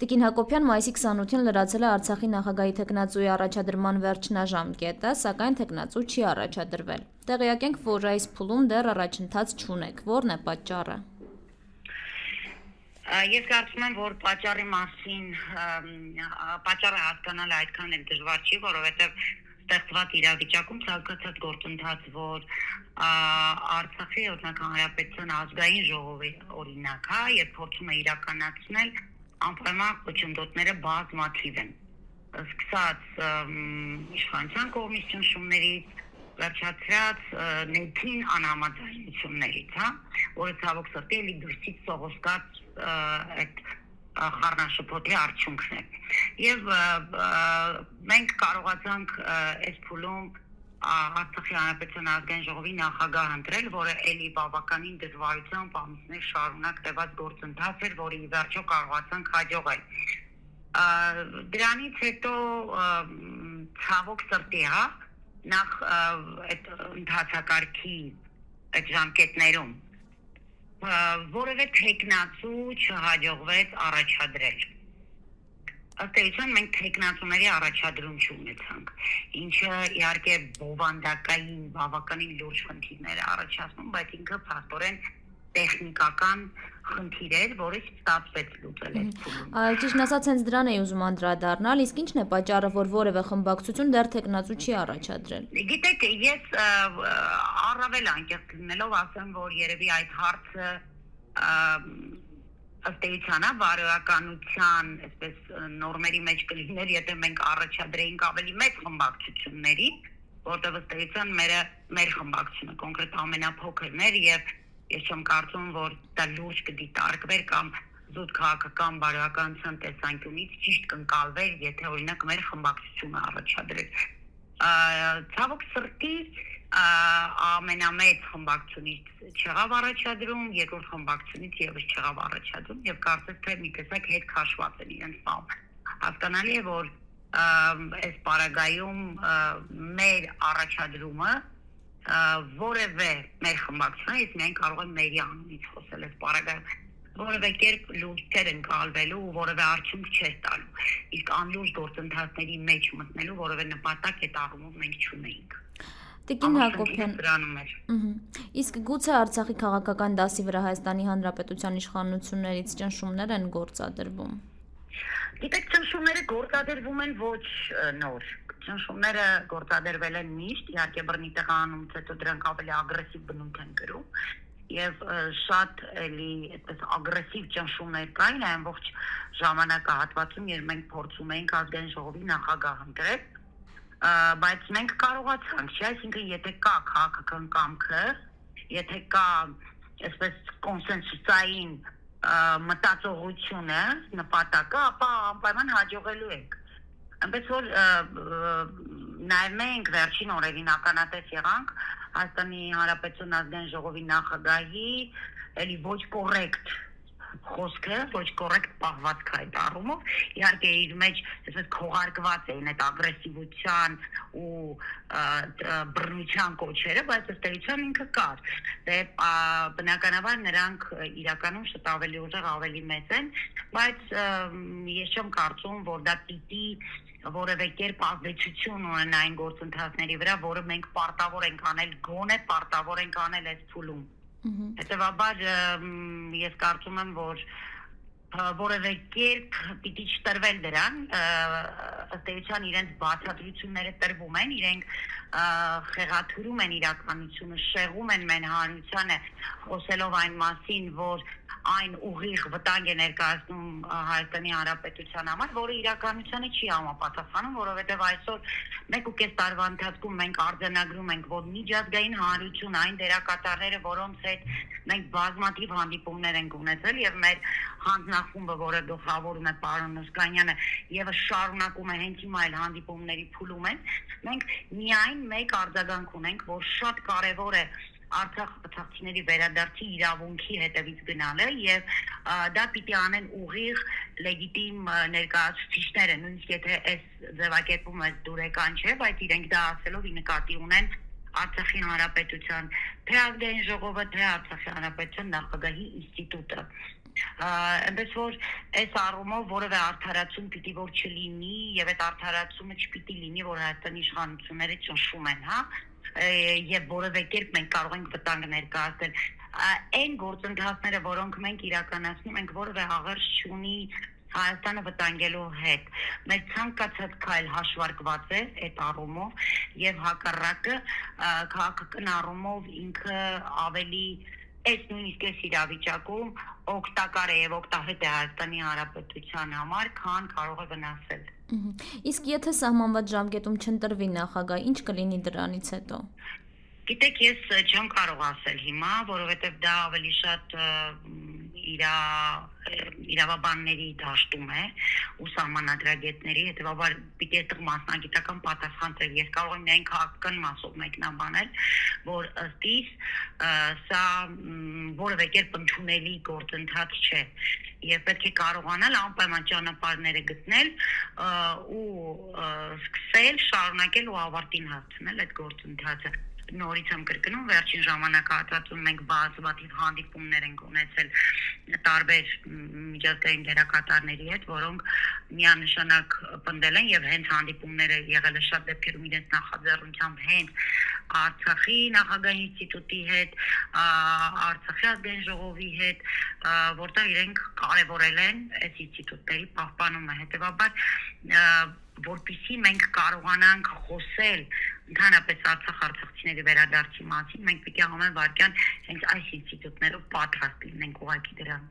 Տիկին Հակոբյան մայիսի 28-ին լրացել է Արցախի նախագահի թեկնածուի առաջադրման վերջնաժամկետը, սակայն թեկնածու չի առաջադրվել։ Տեղյակ ենք, որ այս փուլում դեռ առաջընթաց չունեք։ Որն է պատճառը։ Ես կարծում եմ, որ պատճառի մասին պատճառը հասկանալը այդքան էլ դժվար չի, որովհետև ստեղծված իրավիճակում ցանկացած գործընթաց, որ Արցախի օրինակ հանրապետության ազգային ժողովի օրինակ է, եւ փորձում է իրականացնել, անպայման խոչընդոտները բազմաթիվ են։ Սկսած իշխանության կողմից ճնշումներից, վերջացրած ներքին անհամաձայնություններից, որը ցավոք սրտի էլի դուրսից սողոսկած այդ խառնաշփոթի արդյունքն է։ Եվ մենք կարողացանք այս փուլում Արցախի հանրապետության ազգային ժողովի նախագահ ընտրել, որը էլի բավականին դժվարությամբ ամիսներ շարունակ տևած գործընթաց էր, որի ի վերջո կարողացանք հաջողել։ Դրանից հետո ցավոք սրտի նախ այդ ընթացակարգի այդ ժամկետներում որևէ թեկնածու չհաջողվեց առաջադրել։ Ըստ էության մենք թեկնածուների առաջադրում չունեցանք, ինչը իհարկե բովանդակային բավականին լուրջ խնդիրներ է առաջացնում, բայց ինքը փաստորեն տեխնիկական խնդիր էր, որը ստացվեց լուծել այս փուլում։ Ճիշտ ասած, հենց դրան էի ուզում անդրադառնալ, իսկ ի՞նչն է պատճառը, որ որևէ խմբակցություն դեռ թեկնածու չի առաջադրել։ Գիտեք, ես առավել անկեղծ լինելով ասեմ, որ երևի այդ հարցը ըստ էության բարոյականության, այսպես նորմերի մեջ կլիներ, եթե մենք առաջադրեինք ավելի մեծ խմբակցությունների, որտեղ ըստ էության մեր խմբակցությունը կոնկրետ ամենափոքրն էր եւ ես չեմ կարծում, որ դա լուրջ կդիտարկվեր կամ զուտ քաղաքական բարոյականության տեսանկյունից ճիշտ կընկալվեր, եթե օրինակ մեր խմբակցությունը առաջադրեր։ Ցավոք սրտի ամենամեծ խմբակցությունից չեղավ առաջադրում, երկրորդ խմբակցությունից եւս չեղավ առաջադրում եւ կարծես թե մի տեսակ հետ քաշված են իրենց բան։ Հասկանալի է, որ այս պարագայում մեր առաջադրումը որևէ մեր խմբակցությունը, ես միայն կարող եմ մերի անունից խոսել այս պարագայում, որևէ կերպ լուրջ չէր ընկալվելու, որևէ արդյունք չէր տալու։ Իսկ անլուրջ գործընթացների մեջ մտնելու որևէ նպատակ այդ առումով մենք չունեինք։ Տիկին Հակոբյան, իսկ գուցե Արցախի քաղաքական դասի վրա Հայաստանի Հանրապետության իշխանություններից ճնշումներ են գործադրվում։ Գիտեք, ճնշումները գործադրվում են ոչ նոր։ Ճնշումները գործադրվել են միշտ, իհարկե բռնի տեղանումից հետո դրանք ավելի ագրեսիվ բնույթ են կրում եւ շատ էլի այդպես ագրեսիվ ճնշումներ կային ամբողջ ժամանակահատվածում, երբ մենք փորձում էինք ազգային ժողովի նախագահ ընտրել, բայց մենք կարողացանք, չէ՞, այսինքն եթե կա քաղաքական կամքը, եթե կա այսպես կոնսենսուսային մտածողությունը, նպատակը, ապա անպայման հաջողելու ենք։ Այնպես որ նաև մենք վերջին օրերին ականատես եղանք Հայաստանի Հանրապետության ազգային ժողովի նախագահի էլի ոչ կոռեկտ խոսքը, ոչ կոռեկտ պահվածքը այդ առումով, իհարկե իր մեջ այսպես քողարկված էին այդ ագրեսիվության ու բռնության կոչերը, բայց ըստ էության ինքը կար։ Դե բնականաբար նրանք իրականում շատ ավելի ուժեղ, ավելի մեծ են, բայց ես չեմ կարծում, որ դա պիտի որևէ կերպ ազդեցություն ունենա այն գործընթացների վրա, որը մենք պարտավոր ենք անել, գոնե պարտավոր ենք անել այս փուլում։ Հետևաբար ես կարծում եմ, որ որևէ կերպ պիտի չտրվել դրան, ըստ էության իրենց բացատրությունները տրվում են, իրենք խեղաթյուրում են իրականությունը, շեղում են մեն հանրությանը, խոսելով այն մասին, որ այն ուղիղ վտանգ է ներկայացնում Հայաստանի Հանրապետության համար, որը իրականությանը չի համապատասխանում, որովհետև այսօր 1.5 տարվա ընթացքում մենք արձանագրում ենք, որ միջազգային հանրություն, այն դերակատարները, որոնց հետ մենք բազմաթիվ հանդիպումներ ենք ունեցել եւ մեր հանձնախումբը, որը գլխավորում է պարոն Նոսկանյանը, եւս շարունակում է հենց հիմա այլ հանդիպումների փուլում են, մենք միայն մեկ արձագանք ունենք, որ շատ կարեւոր է արցախցիների վերադարձի իրավունքի հետևից գնալը եւ դա պիտի անեն ուղիղ լեգիտիմ ներկայացուցիչները, նույնիսկ եթե այս ձևակերպումը դուրեկան չէ, բայց իրենք դա ասելով ի նկատի ունեն Արցախի Հանրապետության թե ազգային ժողովը, թե Արցախի Հանրապետության նախագահի ինստիտուտը։ այնպես որ այս առումով որևէ արդարացում պիտի որ չլինի եւ այդ արդարացումը չպիտի լինի, որ Հայաստանի իշխանությունները ճնշում են, հա, եւ որևէ կերպ մենք կարող ենք վտանգ ներկայացնել այն գործընթացները, որոնք մենք իրականացնում ենք, որևէ աղերս չունի Հայաստանը վտանգելու հետ։ Մեր ցանկացած քայլ հաշվարկված է այդ առումով եւ հակառակը քաղաքական առումով ինքը ավելի այս նույնիսկ այս իրավիճակում օգտակար է եւ օգտահայտ է Հայաստանի Հանրապետության համար, քան կարող է վնասել։ Իսկ եթե սահմանված ժամկետում չընտրվի նախագահ, ինչ կլինի դրանից հետո։ Գիտեք, ես չեմ կարող ասել հիմա, որովհետև դա ավելի շատ իրավաբանների դաշտում է ու սահմանադրագետների, հետևաբար պիտի այդտեղ մասնագիտական պատասխան տեղ։ Ես կարող եմ միայն քաղաքական մասով մեկնաբանել, որ ըստ իս սա որևէ կերպ ընդունելի գործընթաց չէ եւ պետք է կարողանալ անպայման ճանապարհները գտնել ու սկսել շարունակել ու ավարտին հասցնել այդ գործընթացը։ Նորից եմ կրկնում, վերջին ժամանակահատվածում մենք բազմաթիվ հանդիպումներ ենք ունեցել տարբեր միջազգային դերակատարների հետ, որոնք միանշանակ պնդել են եւ հենց հանդիպումները եղել է շատ դեպքերում իրենց նախաձեռնությամբ հենց Արցախի նախագահի ինստիտուտի հետ, Արցախի ազգային ժողովի հետ, որտեղ իրենք կարևորել են այս ինստիտուտների պահպանումը, հետեւաբար որպեսզի մենք կարողանանք խոսել ընդհանրապես արցախցիների վերադարձի մասին, մենք պիտի ամեն վարքյան հենց այս ինստիտուտներով պատրաստ լինենք ուղղակի դրան։